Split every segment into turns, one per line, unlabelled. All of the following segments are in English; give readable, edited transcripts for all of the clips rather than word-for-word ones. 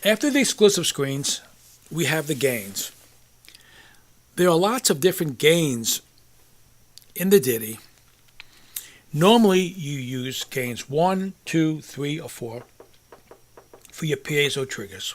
After the exclusive screens, we have the gains. There are lots of different gains in the DITI. Normally, you use gains 1, 2, 3, or 4 for your piezo triggers.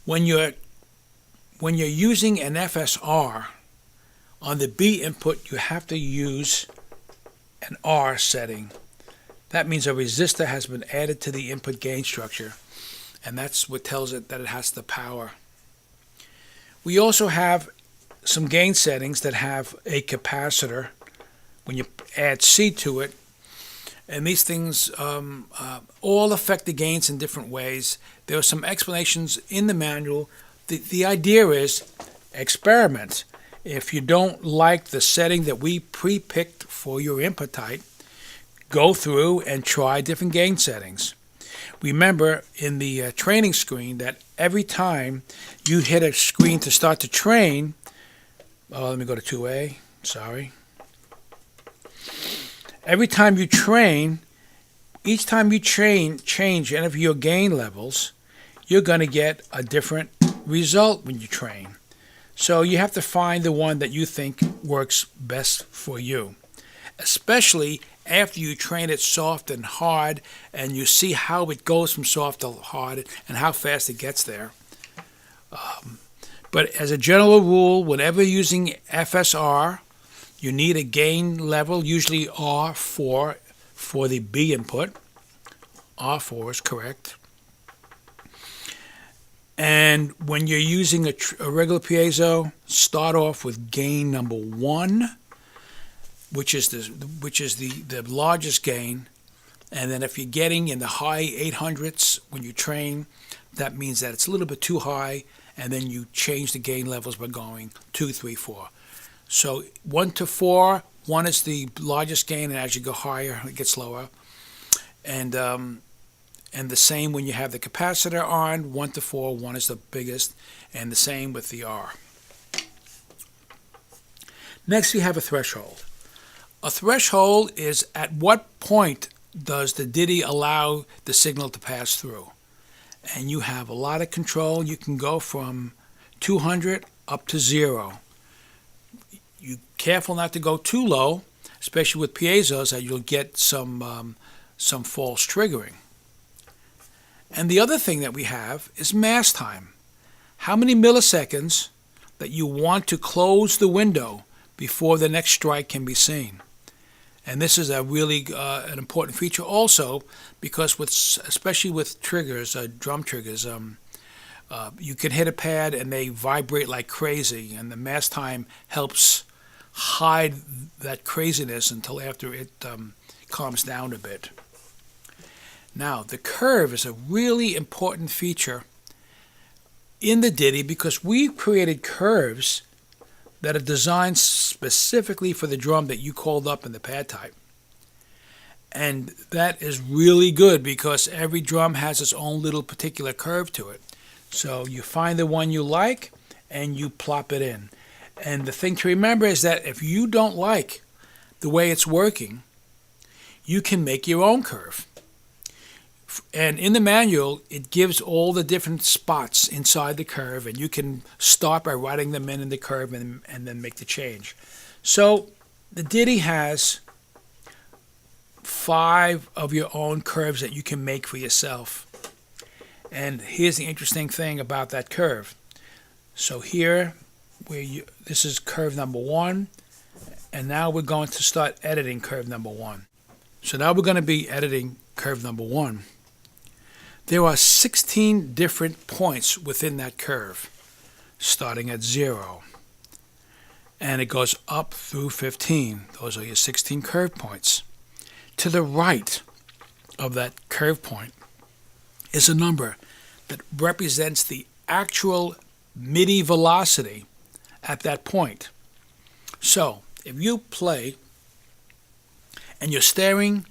When you're using an FSR on the B input, you have to use an R setting. That means a resistor has been added to the input gain structure, and that's what tells it that it has the power. We also have some gain settings that have a capacitor when you add C to it, and these things all affect the gains in different ways. There are some explanations in the manual. The idea is experiment. If you don't like the setting that we pre-picked for your input type, go through and try different gain settings. Remember in the training screen that every time you hit a screen to start to train, let me go to 2A, sorry. Every time you train, each time you change any of your gain levels, you're going to get a different result when you train. So you have to find the one that you think works best for you, especially after you train it soft and hard and you see how it goes from soft to hard and how fast it gets there. But as a general rule, whenever using FSR, you need a gain level, usually R4 for the B input. R4 is correct. And when you're using a regular piezo, start off with gain number 1, which is the largest gain. And then if you're getting in the high 800s when you train, that means that it's a little bit too high, and then you change the gain levels by going 2, 3, 4. So 1 to 4, 1 is the largest gain, and as you go higher, it gets lower. And the same when you have the capacitor on, 1 to 4, 1 is the biggest, and the same with the R. Next, we have a threshold. A threshold is at what point does the DITI allow the signal to pass through. And you have a lot of control. You can go from 200 up to 0. You're careful not to go too low, especially with piezos, that you'll get some false triggering. And the other thing that we have is mass time. How many milliseconds that you want to close the window before the next strike can be seen. And this is a really an important feature also, because especially with triggers, drum triggers, you can hit a pad and they vibrate like crazy, and the mass time helps hide that craziness until after it calms down a bit. Now, the curve is a really important feature in the DITI because we created curves that are designed specifically for the drum that you called up in the pad type. And that is really good because every drum has its own little particular curve to it. So you find the one you like and you plop it in. And the thing to remember is that if you don't like the way it's working, you can make your own curve. And in the manual, it gives all the different spots inside the curve, and you can start by writing them in the curve and then make the change. So the DITI has 5 of your own curves that you can make for yourself. And here's the interesting thing about that curve. So here, this is curve number 1, and now we're going to start editing curve number 1. So now we're going to be editing curve number 1. There are 16 different points within that curve, starting at 0. And it goes up through 15. Those are your 16 curve points. To the right of that curve point is a number that represents the actual MIDI velocity at that point. So, if you play and you're staring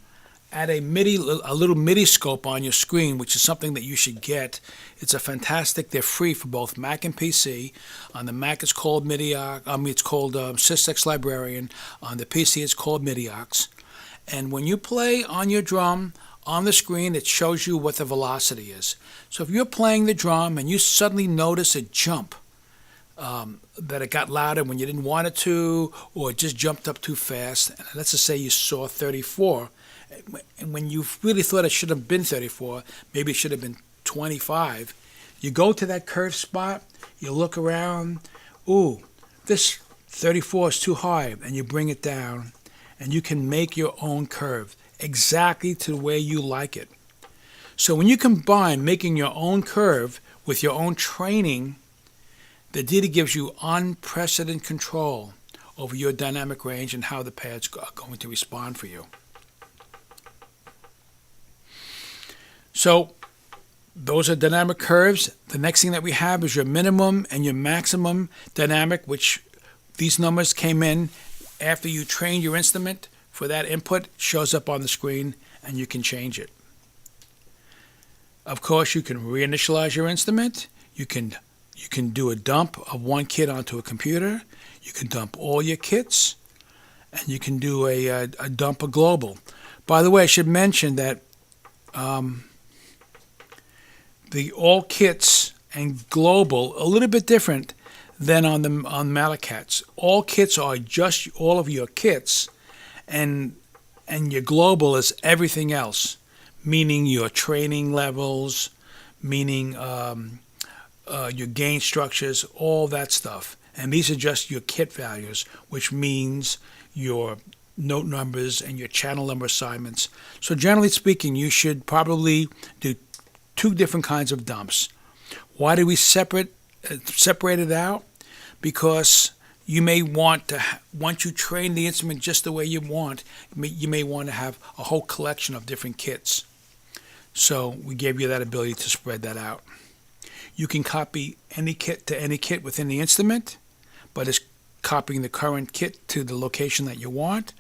at a little MIDI scope on your screen, which is something that you should get. It's they're free for both Mac and PC. On the Mac it's called it's called SysX Librarian. On the PC it's called MIDIOX. And when you play on your drum on the screen, it shows you what the velocity is. So if you're playing the drum and you suddenly notice a jump, that it got louder when you didn't want it to, or it just jumped up too fast. And let's just say you saw 34, and when you really thought it should have been 34, maybe it should have been 25. You go to that curve spot, you look around, ooh, this 34 is too high, and you bring it down, and you can make your own curve exactly to the way you like it. So when you combine making your own curve with your own training, the DITI gives you unprecedented control over your dynamic range and how the pads are going to respond for you. So those are dynamic curves. The next thing that we have is your minimum and your maximum dynamic, which these numbers came in after you trained your instrument for that input. Shows up on the screen and you can change it. Of course, you can reinitialize your instrument. You can do a dump of one kit onto a computer. You can dump all your kits, and you can do a dump of global. By the way, I should mention that the all kits and global a little bit different than on Malacats. All kits are just all of your kits, and your global is everything else, meaning your training levels, meaning your gain structures, all that stuff. And these are just your kit values, which means your note numbers and your channel number assignments. So generally speaking, you should probably do two different kinds of dumps. Why do we separate it out? Because you may want to, once you train the instrument just the way you want, you may want to have a whole collection of different kits. So we gave you that ability to spread that out. You can copy any kit to any kit within the instrument, but it's copying the current kit to the location that you want.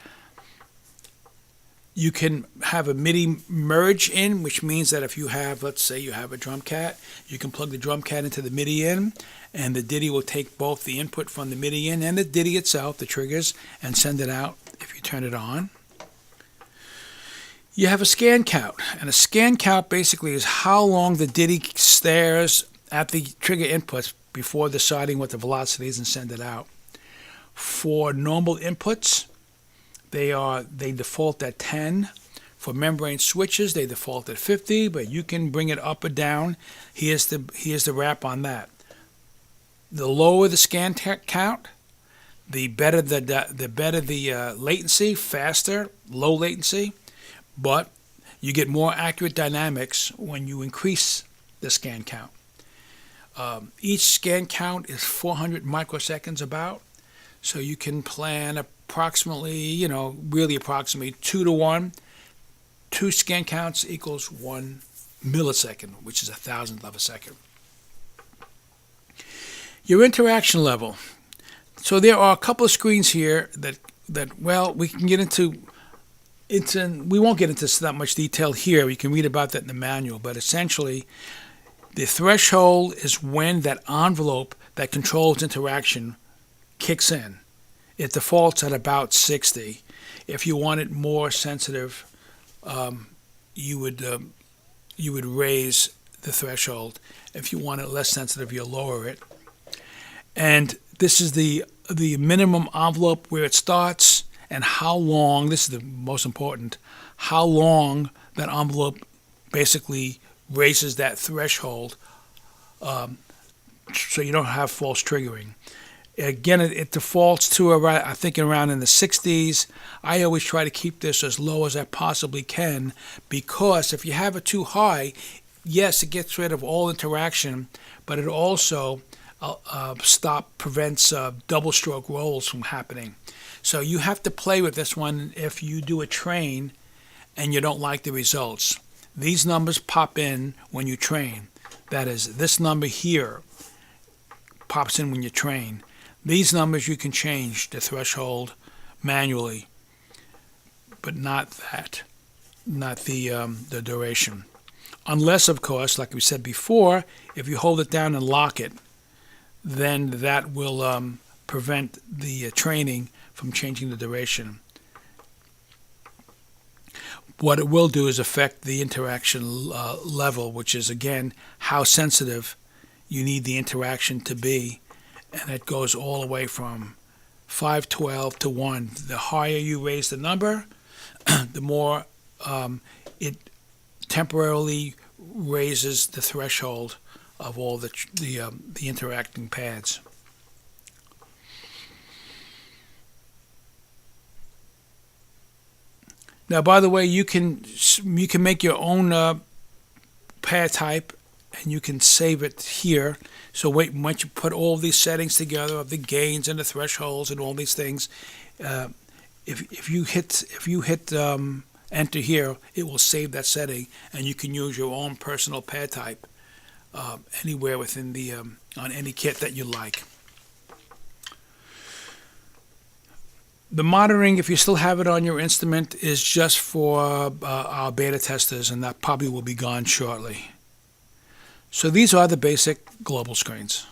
You can have a MIDI merge in, which means that if you have, let's say you have a drum cat, you can plug the drum cat into the MIDI in, and the DITI will take both the input from the MIDI in and the DITI itself, the triggers, and send it out if you turn it on. You have a scan count, and a scan count basically is how long the DITI stares at the trigger inputs before deciding what the velocity is and send it out. For normal inputs, they default at 10. For membrane switches, they default at 50, but you can bring it up or down. Here's the wrap on that. The lower the scan count, the better the latency, faster, low latency, but you get more accurate dynamics when you increase the scan count. Each scan count is 400 microseconds about, so you can plan approximately, really approximately 2 to 1. 2 scan counts equals 1 millisecond, which is 1,000th of a second. Your interaction level. So there are a couple of screens here that we can get into. We won't get into that much detail here. You can read about that in the manual, but essentially, the threshold is when that envelope that controls interaction kicks in. It defaults at about 60. If you want it more sensitive, you would raise the threshold. If you want it less sensitive, you'll lower it. And this is the minimum envelope where it starts, and how long, this is the most important, how long that envelope basically raises that threshold, so you don't have false triggering. Again, it defaults to around, I think, around in the 60s. I always try to keep this as low as I possibly can, because if you have it too high, yes, it gets rid of all interaction, but it also prevents double stroke rolls from happening. So you have to play with this one if you do a train and you don't like the results. These numbers pop in when you train. That is, this number here pops in when you train. These numbers you can change the threshold manually, but not the duration. Unless, of course, like we said before, if you hold it down and lock it, then that will prevent the training from changing the duration. What it will do is affect the interaction level, which is, again, how sensitive you need the interaction to be. And it goes all the way from 512 to 1. The higher you raise the number, the more it temporarily raises the threshold of all the interacting pads. Now, by the way, you can make your own pad type, and you can save it here. So once you put all these settings together of the gains and the thresholds and all these things, if you hit enter here, it will save that setting, and you can use your own personal pad type anywhere within the on any kit that you like. The monitoring, if you still have it on your instrument, is just for our beta testers, and that probably will be gone shortly. So these are the basic global screens.